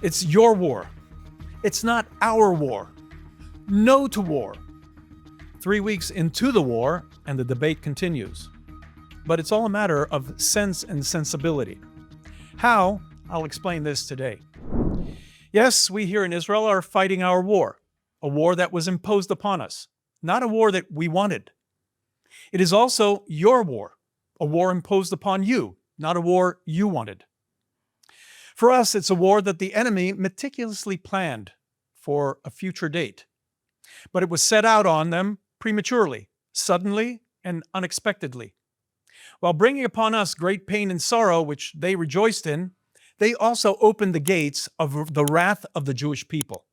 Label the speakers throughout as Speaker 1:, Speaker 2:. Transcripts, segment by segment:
Speaker 1: It's your war. It's not our war. No to war. 3 weeks into the war, and the debate continues. But it's all a matter of sense and sensibility. How? I'll explain this today. Yes, we here in Israel are fighting our war, a war that was imposed upon us, not a war that we wanted. It is also your war, a war imposed upon you, not a war you wanted. For us, it's a war that the enemy meticulously planned for a future date. But it was set out on them prematurely, suddenly, and unexpectedly. While bringing upon us great pain and sorrow, which they rejoiced in, they also opened the gates of the wrath of the Jewish people.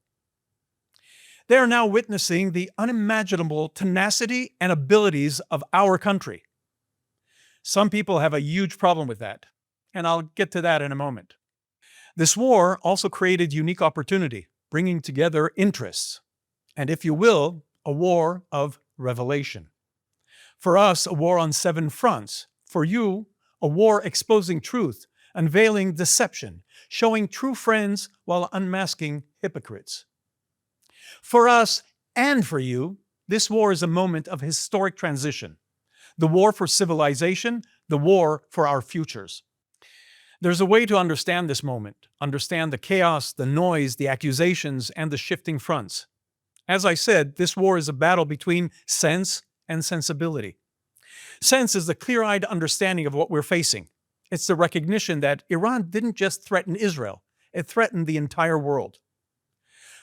Speaker 1: They are now witnessing the unimaginable tenacity and abilities of our country. Some people have a huge problem with that, and I'll get to that in a moment. This war also created unique opportunity, bringing together interests, and if you will, a war of revelation. For us, a war on 7 fronts. For you, a war exposing truth, unveiling deception, showing true friends while unmasking hypocrites. For us and for you, this war is a moment of historic transition. The war for civilization, the war for our futures. There's a way to understand this moment, understand the chaos, the noise, the accusations, and the shifting fronts. As I said, this war is a battle between sense and sensibility. Sense is the clear-eyed understanding of what we're facing. It's the recognition that Iran didn't just threaten Israel, it threatened the entire world.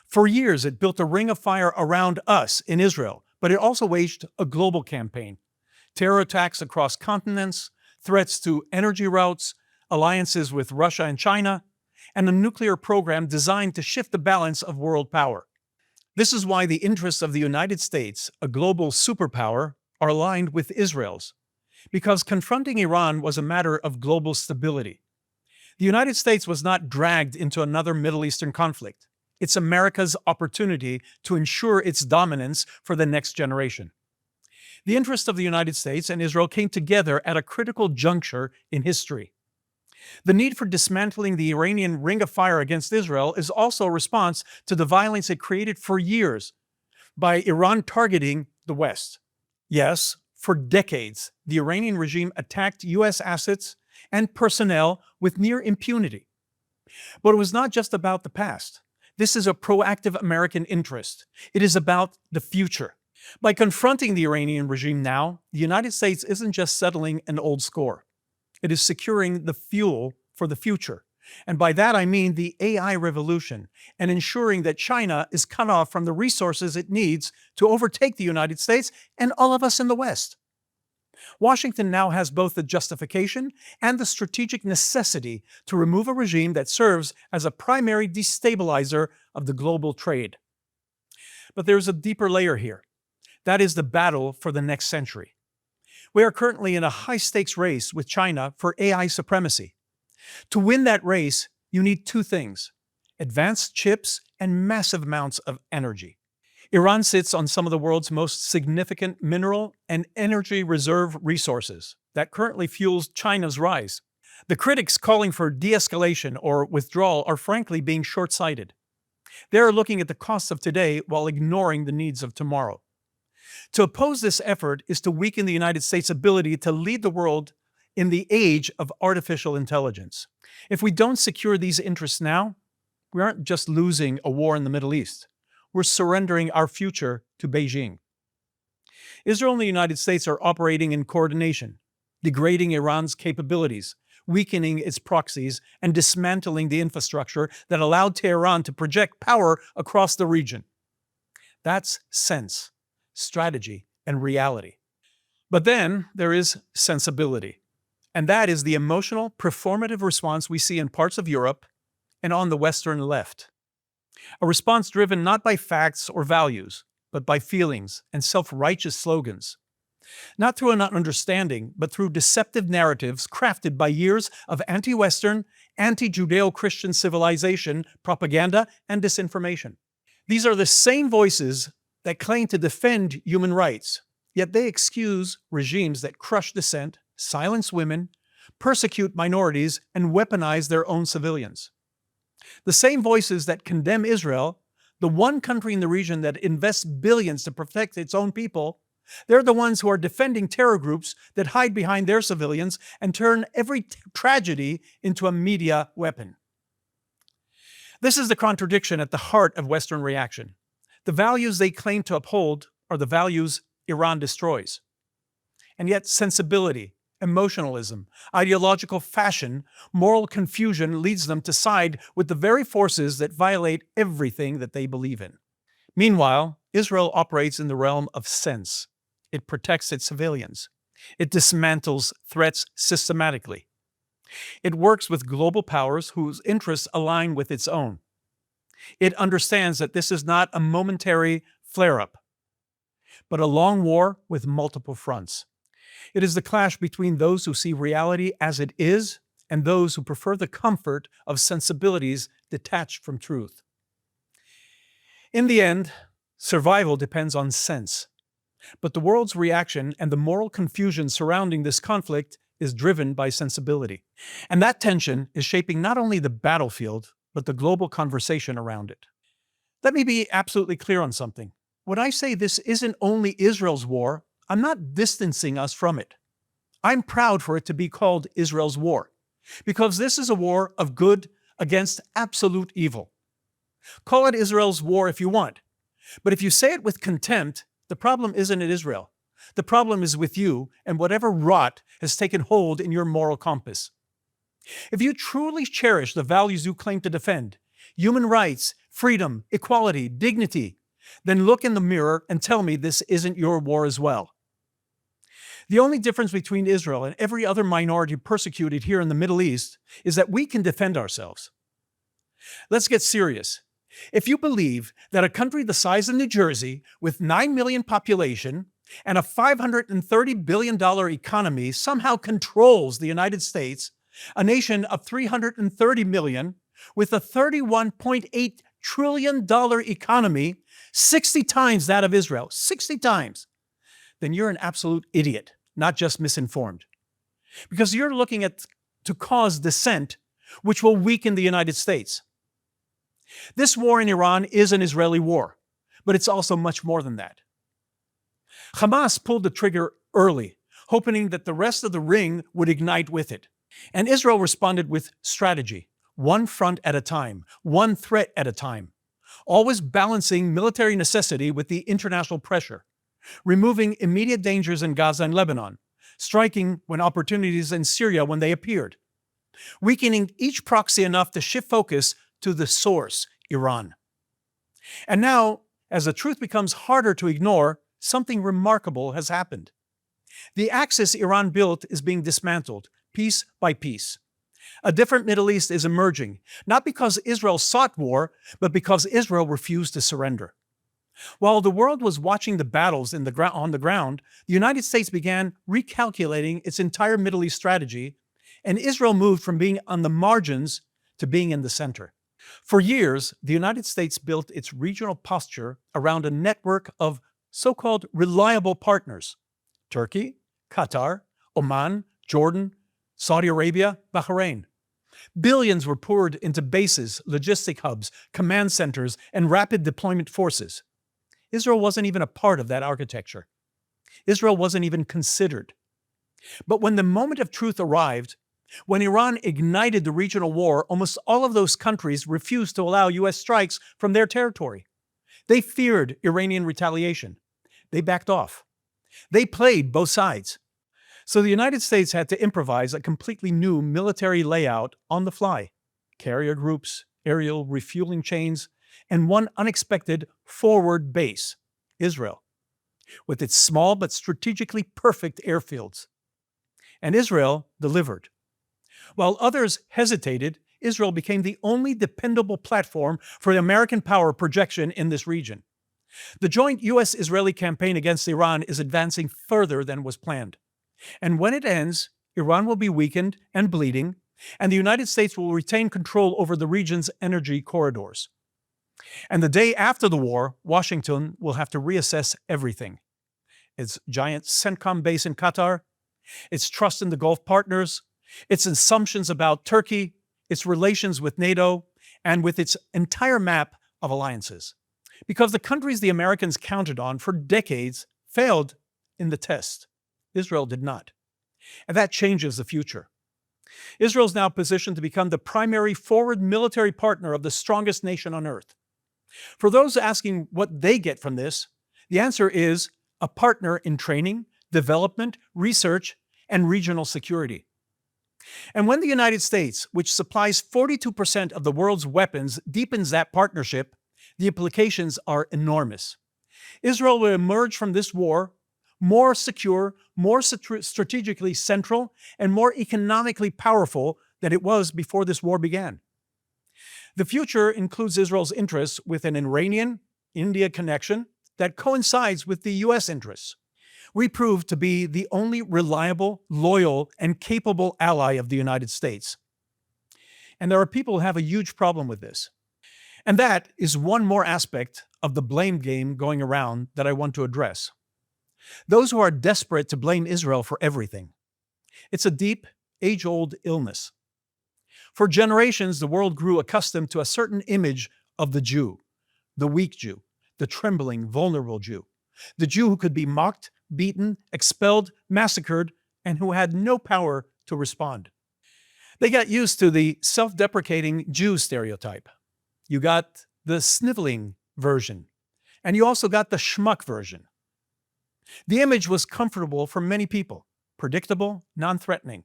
Speaker 1: For years, it built a ring of fire around us in Israel, but it also waged a global campaign. Terror attacks across continents, threats to energy routes, alliances with Russia and China, and a nuclear program designed to shift the balance of world power. This is why the interests of the United States, a global superpower, are aligned with Israel's, because confronting Iran was a matter of global stability. The United States was not dragged into another Middle Eastern conflict. It's America's opportunity to ensure its dominance for the next generation. The interests of the United States and Israel came together at a critical juncture in history. The need for dismantling the Iranian ring of fire against Israel is also a response to the violence it created for years by Iran targeting the West. Yes, for decades, the Iranian regime attacked U.S. assets and personnel with near impunity. But it was not just about the past. This is a proactive American interest. It is about the future. By confronting the Iranian regime now, the United States isn't just settling an old score. It is securing the fuel for the future. And by that I mean the AI revolution and ensuring that China is cut off from the resources it needs to overtake the United States and all of us in the West. Washington now has both the justification and the strategic necessity to remove a regime that serves as a primary destabilizer of the global trade. But there's a deeper layer here. That is the battle for the next century. We are currently in a high-stakes race with China for AI supremacy. To win that race, you need 2 things: advanced chips and massive amounts of energy. Iran sits on some of the world's most significant mineral and energy reserve resources that currently fuels China's rise. The critics calling for de-escalation or withdrawal are frankly being short-sighted. They are looking at the costs of today while ignoring the needs of tomorrow. To oppose this effort is to weaken the United States' ability to lead the world in the age of artificial intelligence. If we don't secure these interests now, we aren't just losing a war in the Middle East. We're surrendering our future to Beijing. Israel and the United States are operating in coordination, degrading Iran's capabilities, weakening its proxies, and dismantling the infrastructure that allowed Tehran to project power across the region. That's sense, strategy, and reality. But then there is sensibility. And that is the emotional, performative response we see in parts of Europe and on the Western left. A response driven not by facts or values, but by feelings and self-righteous slogans. Not through an understanding, but through deceptive narratives crafted by years of anti-Western, anti-Judeo-Christian civilization, propaganda, and disinformation. These are the same voices that claim to defend human rights, yet they excuse regimes that crush dissent, silence women, persecute minorities, and weaponize their own civilians. The same voices that condemn Israel, the one country in the region that invests billions to protect its own people, they're the ones who are defending terror groups that hide behind their civilians and turn every tragedy into a media weapon. This is the contradiction at the heart of Western reaction. The values they claim to uphold are the values Iran destroys. And yet sensibility, emotionalism, ideological fashion, moral confusion leads them to side with the very forces that violate everything that they believe in. Meanwhile, Israel operates in the realm of sense. It protects its civilians. It dismantles threats systematically. It works with global powers whose interests align with its own. It understands that this is not a momentary flare-up, but a long war with multiple fronts. It is the clash between those who see reality as it is and those who prefer the comfort of sensibilities detached from truth. In the end, survival depends on sense. But the world's reaction and the moral confusion surrounding this conflict is driven by sensibility. And that tension is shaping not only the battlefield, but the global conversation around it. Let me be absolutely clear on something. When I say this isn't only Israel's war, I'm not distancing us from it. I'm proud for it to be called Israel's war, because this is a war of good against absolute evil. Call it Israel's war if you want, but if you say it with contempt, the problem isn't in Israel. The problem is with you and whatever rot has taken hold in your moral compass. If you truly cherish the values you claim to defend, human rights, freedom, equality, dignity, then look in the mirror and tell me this isn't your war as well. The only difference between Israel and every other minority persecuted here in the Middle East is that we can defend ourselves. Let's get serious. If you believe that a country the size of New Jersey, with 9 million population and a $530 billion economy somehow controls the United States, a nation of 330 million, with a $31.8 trillion economy, 60 times that of Israel, 60 times, then you're an absolute idiot, not just misinformed. Because you're looking to cause dissent, which will weaken the United States. This war in Iran is an Israeli war, but it's also much more than that. Hamas pulled the trigger early, hoping that the rest of the ring would ignite with it. And Israel responded with strategy, one front at a time, one threat at a time, always balancing military necessity with the international pressure, removing immediate dangers in Gaza and Lebanon, striking when opportunities in Syria when they appeared, weakening each proxy enough to shift focus to the source, Iran. And now, as the truth becomes harder to ignore, something remarkable has happened. The axis Iran built is being dismantled, piece by piece. A different Middle East is emerging, not because Israel sought war, but because Israel refused to surrender. While the world was watching the battles on the ground, the United States began recalculating its entire Middle East strategy, and Israel moved from being on the margins to being in the center. For years, the United States built its regional posture around a network of so-called reliable partners: Turkey, Qatar, Oman, Jordan, Saudi Arabia, Bahrain. Billions were poured into bases, logistic hubs, command centers, and rapid deployment forces. Israel wasn't even a part of that architecture. Israel wasn't even considered. But when the moment of truth arrived, when Iran ignited the regional war, almost all of those countries refused to allow U.S. strikes from their territory. They feared Iranian retaliation. They backed off. They played both sides. So the United States had to improvise a completely new military layout on the fly: carrier groups, aerial refueling chains, and one unexpected forward base, Israel, with its small but strategically perfect airfields. And Israel delivered. While others hesitated, Israel became the only dependable platform for the American power projection in this region. The joint U.S.-Israeli campaign against Iran is advancing further than was planned. And when it ends, Iran will be weakened and bleeding, and the United States will retain control over the region's energy corridors. And the day after the war, Washington will have to reassess everything: its giant CENTCOM base in Qatar, its trust in the Gulf partners, its assumptions about Turkey, its relations with NATO, and with its entire map of alliances. Because the countries the Americans counted on for decades failed in the test. Israel did not. And that changes the future. Israel is now positioned to become the primary forward military partner of the strongest nation on earth. For those asking what they get from this, the answer is a partner in training, development, research, and regional security. And when the United States, which supplies 42% of the world's weapons, deepens that partnership, the implications are enormous. Israel will emerge from this war more secure, more strategically central, and more economically powerful than it was before this war began. The future includes Israel's interests with an Iranian-India connection that coincides with the U.S. interests. We proved to be the only reliable, loyal, and capable ally of the United States. And there are people who have a huge problem with this. And that is one more aspect of the blame game going around that I want to address. Those who are desperate to blame Israel for everything. It's a deep, age-old illness. For generations, the world grew accustomed to a certain image of the Jew, the weak Jew, the trembling, vulnerable Jew, the Jew who could be mocked, beaten, expelled, massacred, and who had no power to respond. They got used to the self-deprecating Jew stereotype. You got the sniveling version, and you also got the schmuck version. The image was comfortable for many people, predictable, non-threatening.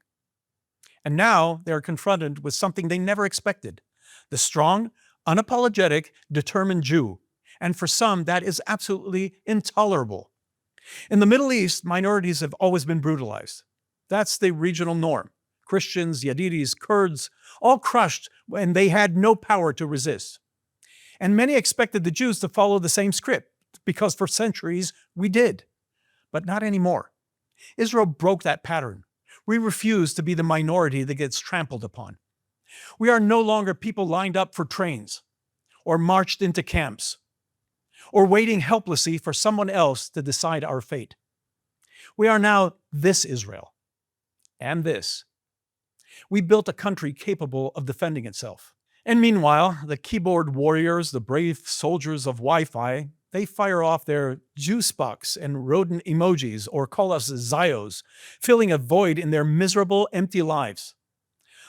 Speaker 1: And now they are confronted with something they never expected, the strong, unapologetic, determined Jew. And for some, that is absolutely intolerable. In the Middle East, minorities have always been brutalized. That's the regional norm. Christians, Yazidis, Kurds, all crushed when they had no power to resist. And many expected the Jews to follow the same script, because for centuries we did. But not anymore. Israel broke that pattern. We refuse to be the minority that gets trampled upon. We are no longer people lined up for trains, or marched into camps, or waiting helplessly for someone else to decide our fate. We are now this Israel, and this. We built a country capable of defending itself. And meanwhile, the keyboard warriors, the brave soldiers of Wi-Fi, they fire off their juice box and rodent emojis or call us Zios, filling a void in their miserable, empty lives.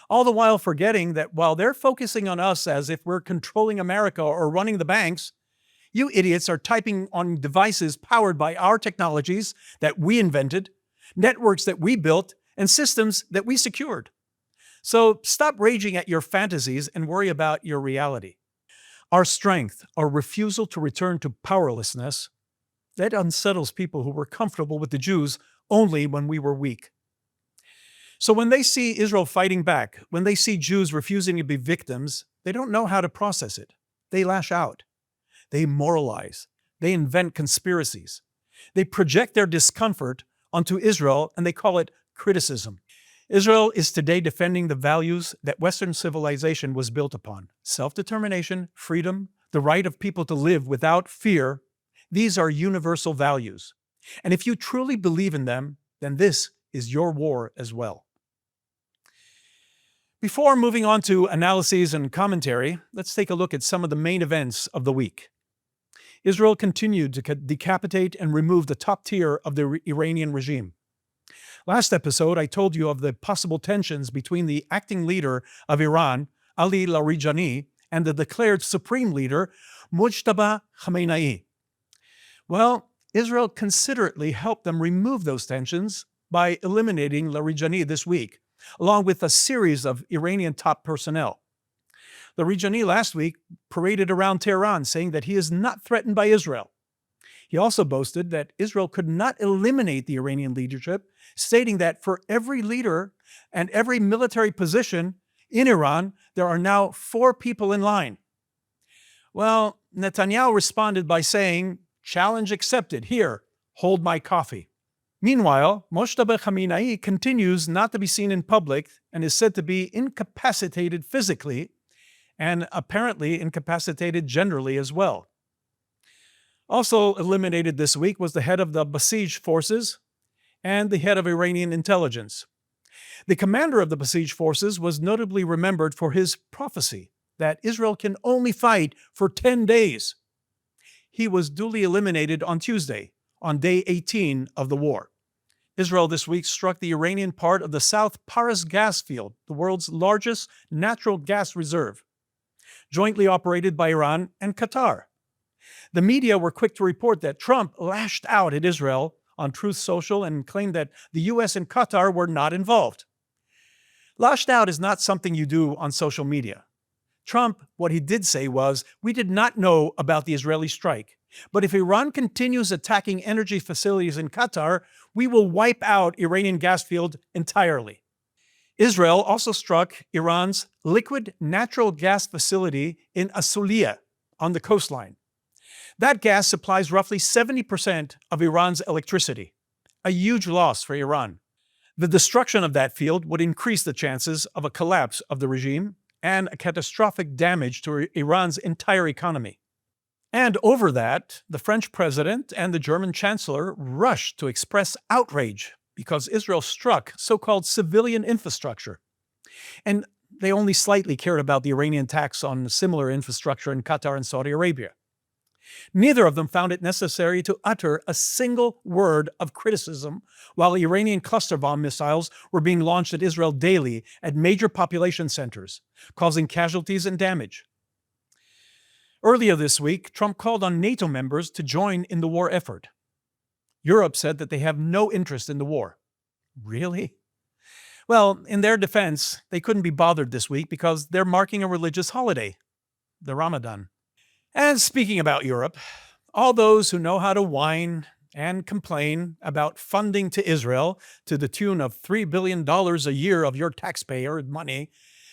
Speaker 1: All the while forgetting that while they're focusing on us as if we're controlling America or running the banks, you idiots are typing on devices powered by our technologies that we invented, networks that we built, and systems that we secured. So stop raging at your fantasies and worry about your reality. Our strength, our refusal to return to powerlessness, that unsettles people who were comfortable with the Jews only when we were weak. So when they see Israel fighting back, when they see Jews refusing to be victims, they don't know how to process it. They lash out. They moralize. They invent conspiracies. They project their discomfort onto Israel and they call it criticism. Israel is today defending the values that Western civilization was built upon. Self-determination, freedom, the right of people to live without fear. These are universal values. And if you truly believe in them, then this is your war as well. Before moving on to analyses and commentary, let's take a look at some of the main events of the week. Israel continued to decapitate and remove the top tier of the Iranian regime. Last episode, I told you of the possible tensions between the acting leader of Iran, Ali Larijani, and the declared supreme leader, Mujtaba Khamenei. Well, Israel considerately helped them remove those tensions by eliminating Larijani this week, along with a series of Iranian top personnel. Larijani last week paraded around Tehran saying that he is not threatened by Israel. He also boasted that Israel could not eliminate the Iranian leadership, stating that for every leader and every military position in Iran, there are now 4 people in line. Well, Netanyahu responded by saying, "Challenge accepted. Here, hold my coffee." Meanwhile, Mojtaba Khamenei continues not to be seen in public and is said to be incapacitated physically and apparently incapacitated generally as well. Also eliminated this week was the head of the besieged forces and the head of Iranian intelligence. The commander of the besieged forces was notably remembered for his prophecy that Israel can only fight for 10 days. He was duly eliminated on Tuesday, on day 18 of the war. Israel this week struck the Iranian part of the South Paras gas field, the world's largest natural gas reserve, jointly operated by Iran and Qatar. The media were quick to report that Trump lashed out at Israel on Truth Social and claimed that the US and Qatar were not involved. Lashed out is not something you do on social media. Trump, what he did say was, "We did not know about the Israeli strike, but if Iran continues attacking energy facilities in Qatar, we will wipe out Iranian gas field entirely." Israel also struck Iran's liquid natural gas facility in Asulia on the coastline. That gas supplies roughly 70% of Iran's electricity, a huge loss for Iran. The destruction of that field would increase the chances of a collapse of the regime and a catastrophic damage to Iran's entire economy. And over that, the French president and the German chancellor rushed to express outrage because Israel struck so-called civilian infrastructure. And they only slightly cared about the Iranian attacks on similar infrastructure in Qatar and Saudi Arabia. Neither of them found it necessary to utter a single word of criticism while Iranian cluster bomb missiles were being launched at Israel daily at major population centers, causing casualties and damage. Earlier this week, Trump called on NATO members to join in the war effort. Europe said that they have no interest in the war. Really? Well, in their defense, they couldn't be bothered this week because they're marking a religious holiday, the Ramadan. And speaking about Europe, all those who know how to whine and complain about funding to Israel to the tune of $3 billion a year of your taxpayer money,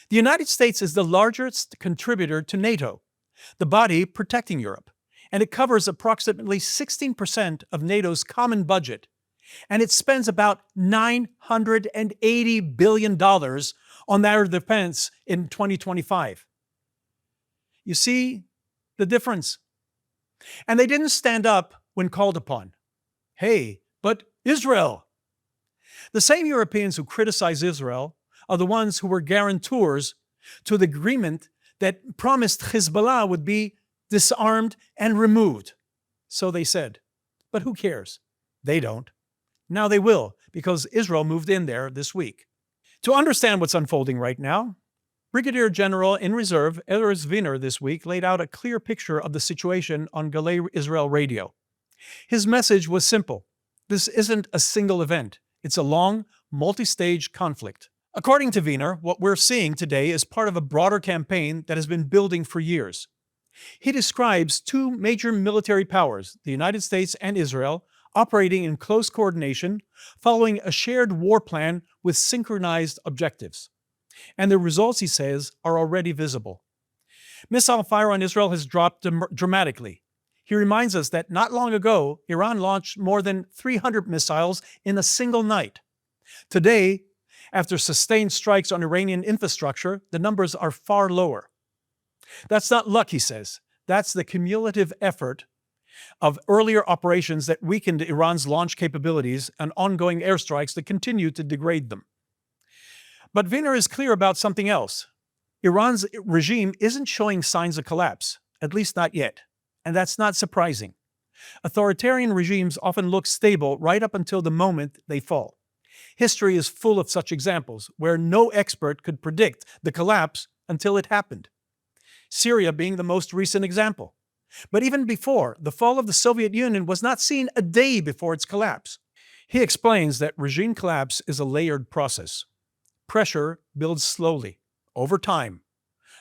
Speaker 1: the United States is the largest contributor to NATO, the body protecting Europe, and it covers approximately 16% of NATO's common budget, and it spends about $980 billion on their defense in 2025. You see the difference? And they didn't stand up when called upon. Hey, but Israel! The same Europeans who criticize Israel are the ones who were guarantors to the agreement that promised Hezbollah would be disarmed and removed. So they said. But who cares? They don't. Now they will, because Israel moved in there this week. To understand what's unfolding right now, Brigadier General in Reserve Erez Wiener this week laid out a clear picture of the situation on Galei Israel radio. His message was simple. This isn't a single event. It's a long, multi-stage conflict. According to Wiener, what we're seeing today is part of a broader campaign that has been building for years. He describes two major military powers, the United States and Israel, operating in close coordination, following a shared war plan with synchronized objectives. And the results, he says, are already visible. Missile fire on Israel has dropped dramatically. He reminds us that not long ago, Iran launched more than 300 missiles in a single night. Today, after sustained strikes on Iranian infrastructure, the numbers are far lower. That's not luck, he says. That's the cumulative effort of earlier operations that weakened Iran's launch capabilities and ongoing airstrikes that continue to degrade them. But Wiener is clear about something else. Iran's regime isn't showing signs of collapse, at least not yet. And that's not surprising. Authoritarian regimes often look stable right up until the moment they fall. History is full of such examples where no expert could predict the collapse until it happened. Syria being the most recent example. But even before, the fall of the Soviet Union was not seen a day before its collapse. He explains that regime collapse is a layered process. Pressure builds slowly, over time,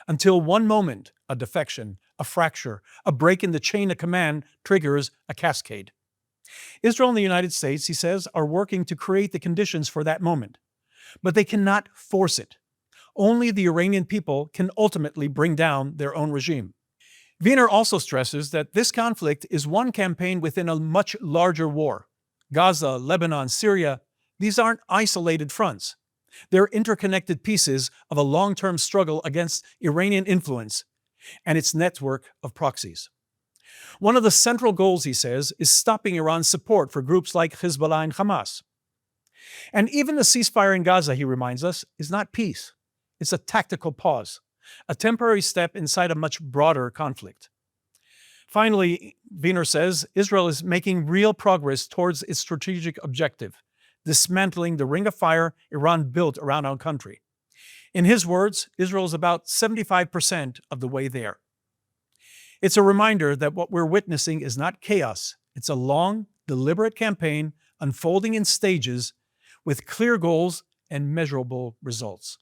Speaker 1: until one moment, a defection, a fracture, a break in the chain of command triggers a cascade. Israel and the United States, he says, are working to create the conditions for that moment. But they cannot force it. Only the Iranian people can ultimately bring down their own regime. Wiener also stresses that this conflict is one campaign within a much larger war. Gaza, Lebanon, Syria, these aren't isolated fronts. They're interconnected pieces of a long-term struggle against Iranian influence and its network of proxies. One of the central goals, he says, is stopping Iran's support for groups like Hezbollah and Hamas. And even the ceasefire in Gaza, he reminds us, is not peace. It's a tactical pause, a temporary step inside a much broader conflict. Finally, Wiener says Israel is making real progress towards its strategic objective, dismantling the ring of fire Iran built around our country. In his words, Israel is about 75% of the way there. It's a reminder that what we're witnessing is not chaos. It's a long, deliberate campaign unfolding in stages with clear goals and measurable results.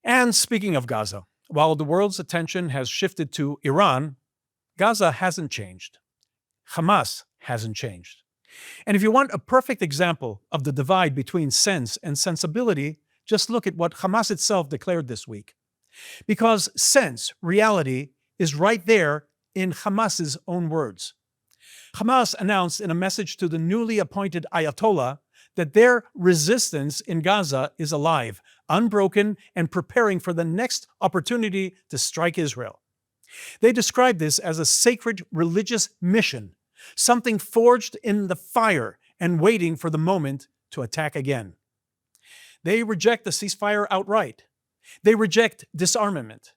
Speaker 1: And speaking of Gaza, while the world's attention has shifted to Iran, Gaza hasn't changed. Hamas hasn't changed. And if you want a perfect example of the divide between sense and sensibility, just look at what Hamas itself declared this week. Because sense, reality, is right there in Hamas's own words. Hamas announced in a message to the newly appointed Ayatollah that their resistance in Gaza is alive, unbroken, and preparing for the next opportunity to strike Israel. They describe this as a sacred religious mission, something forged in the fire and waiting for the moment to attack again. They reject the ceasefire outright. They reject disarmament.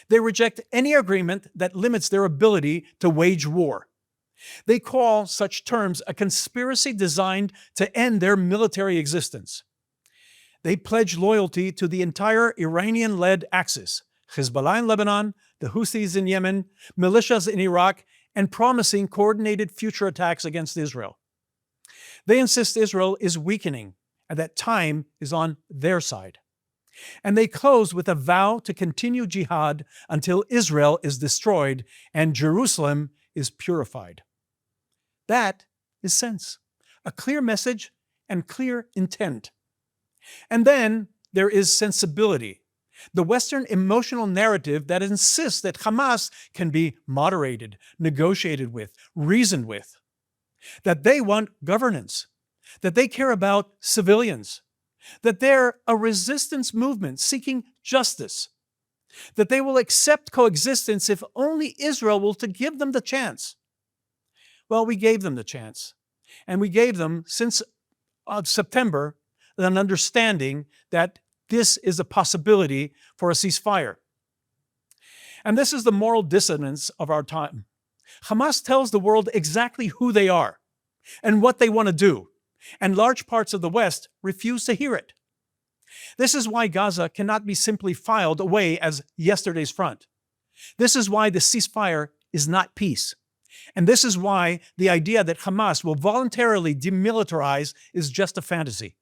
Speaker 1: They reject any agreement that limits their ability to wage war. They call such terms a conspiracy designed to end their military existence. They pledge loyalty to the entire Iranian-led axis, Hezbollah in Lebanon, the Houthis in Yemen, militias in Iraq, and promising coordinated future attacks against Israel. They insist Israel is weakening and that time is on their side. And they close with a vow to continue jihad until Israel is destroyed and Jerusalem is purified. That is sense, a clear message and clear intent. And then there is sensibility, the Western emotional narrative that insists that Hamas can be moderated, negotiated with, reasoned with, that they want governance, that they care about civilians, that they're a resistance movement seeking justice, that they will accept coexistence if only Israel will to give them the chance. Well, we gave them the chance, and we gave them, since September, an understanding that this is a possibility for a ceasefire. And this is the moral dissonance of our time. Hamas tells the world exactly who they are and what they want to do, and large parts of the West refuse to hear it. This is why Gaza cannot be simply filed away as yesterday's front. This is why the ceasefire is not peace. And this is why the idea that Hamas will voluntarily demilitarize is just a fantasy.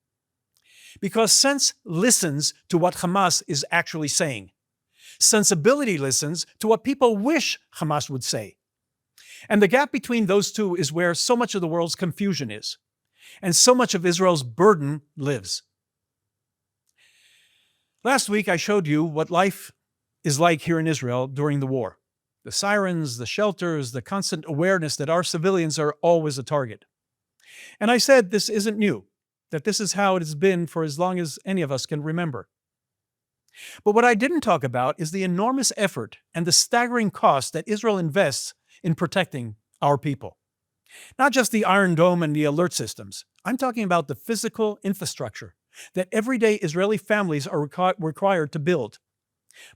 Speaker 1: Because sense listens to what Hamas is actually saying. Sensibility listens to what people wish Hamas would say. And the gap between those two is where so much of the world's confusion is, and so much of Israel's burden lives. Last week, I showed you what life is like here in Israel during the war. The sirens, the shelters, the constant awareness that our civilians are always a target. And I said this isn't new, that this is how it has been for as long as any of us can remember. But what I didn't talk about is the enormous effort and the staggering cost that Israel invests in protecting our people. Not just the Iron Dome and the alert systems. I'm talking about the physical infrastructure that everyday Israeli families are required to build.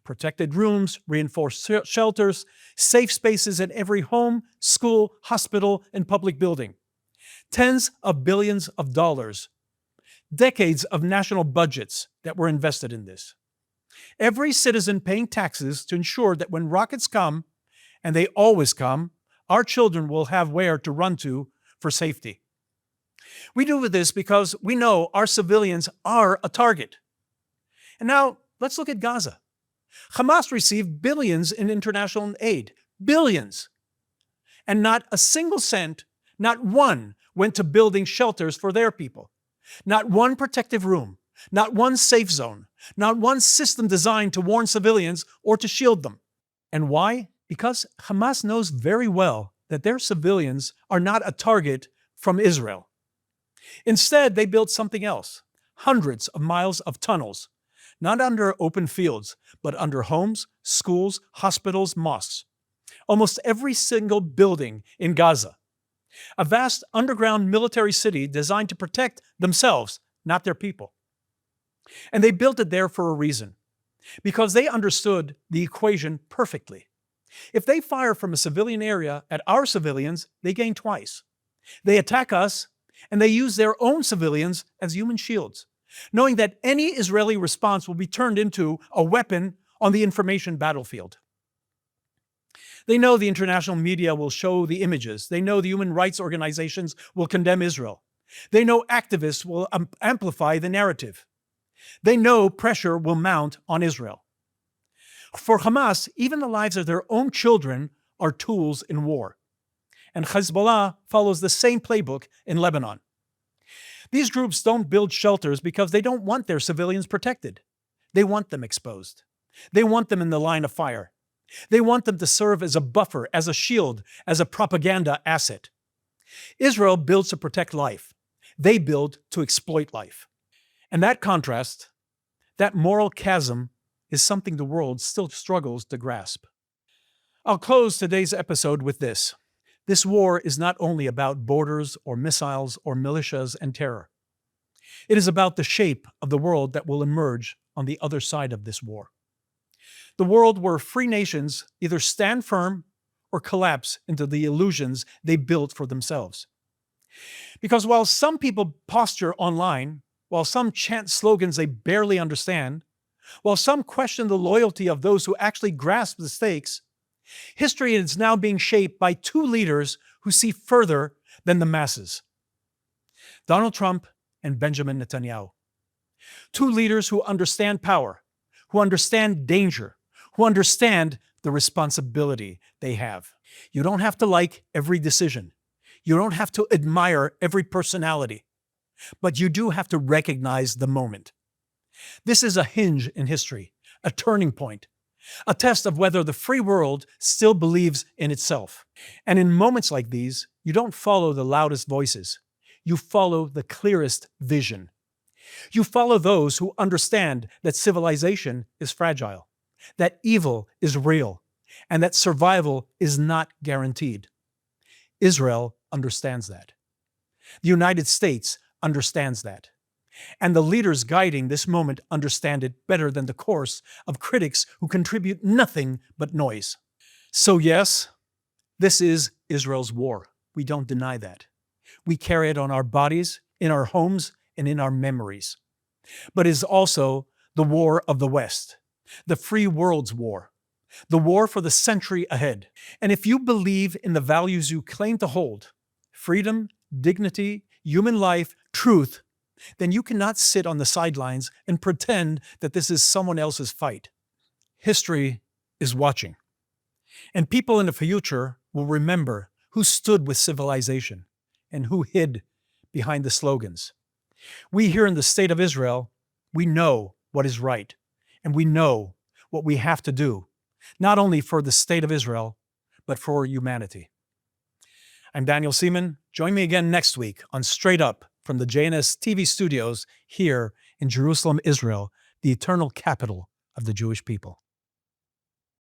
Speaker 1: Protected rooms, reinforced shelters, safe spaces in every home, school, hospital, and public building. Tens of billions of dollars. Decades of national budgets that were invested in this. Every citizen paying taxes to ensure that when rockets come, and they always come, our children will have where to run to for safety. We do this because we know our civilians are a target. And now, let's look at Gaza. Hamas received billions in international aid. Billions. And not a single cent, not one, went to building shelters for their people. Not one protective room. Not one safe zone. Not one system designed to warn civilians or to shield them. And why? Because Hamas knows very well that their civilians are not a target from Israel. Instead, they built something else. Hundreds of miles of tunnels. Not under open fields, but under homes, schools, hospitals, mosques. Almost every single building in Gaza. A vast underground military city designed to protect themselves, not their people. And they built it there for a reason. because they understood the equation perfectly. If they fire from a civilian area at our civilians, they gain twice. They attack us, and they use their own civilians as human shields, knowing that any Israeli response will be turned into a weapon on the information battlefield. They know the international media will show the images. They know the human rights organizations will condemn Israel. They know activists will amplify the narrative. They know pressure will mount on Israel. For Hamas, even the lives of their own children are tools in war. And Hezbollah follows the same playbook in Lebanon. These groups don't build shelters because they don't want their civilians protected. They want them exposed. They want them in the line of fire. They want them to serve as a buffer, as a shield, as a propaganda asset. Israel builds to protect life. They build to exploit life. And that contrast, that moral chasm, is something the world still struggles to grasp. I'll close today's episode with this. This war is not only about borders or missiles or militias and terror. It is about the shape of the world that will emerge on the other side of this war. The world where free nations either stand firm or collapse into the illusions they built for themselves. Because while some people posture online, while some chant slogans they barely understand, while some question the loyalty of those who actually grasp the stakes, history is now being shaped by two leaders who see further than the masses. Donald Trump and Benjamin Netanyahu. Two leaders who understand power, who understand danger, who understand the responsibility they have. You don't have to like every decision. You don't have to admire every personality. But you do have to recognize the moment. This is a hinge in history, a turning point, a test of whether the free world still believes in itself. And in moments like these, you don't follow the loudest voices. You follow the clearest vision. You follow those who understand that civilization is fragile, that evil is real, and that survival is not guaranteed. Israel understands that. The United States understands that. And the leaders guiding this moment understand it better than the chorus of critics who contribute nothing but noise. So yes, this is Israel's war. We don't deny that. We carry it on our bodies, in our homes, and in our memories. But it is also the war of the West, the free world's war, the war for the century ahead. And if you believe in the values you claim to hold, freedom, dignity, human life, truth, then you cannot sit on the sidelines and pretend that this is someone else's fight. History is watching. And people in the future will remember who stood with civilization and who hid behind the slogans. We here in the state of Israel, we know what is right, and we know what we have to do, not only for the state of Israel, but for humanity. I'm Daniel Seaman. Join me again next week on Straight Up from the JNS TV studios here in Jerusalem, Israel, the eternal capital of the Jewish people.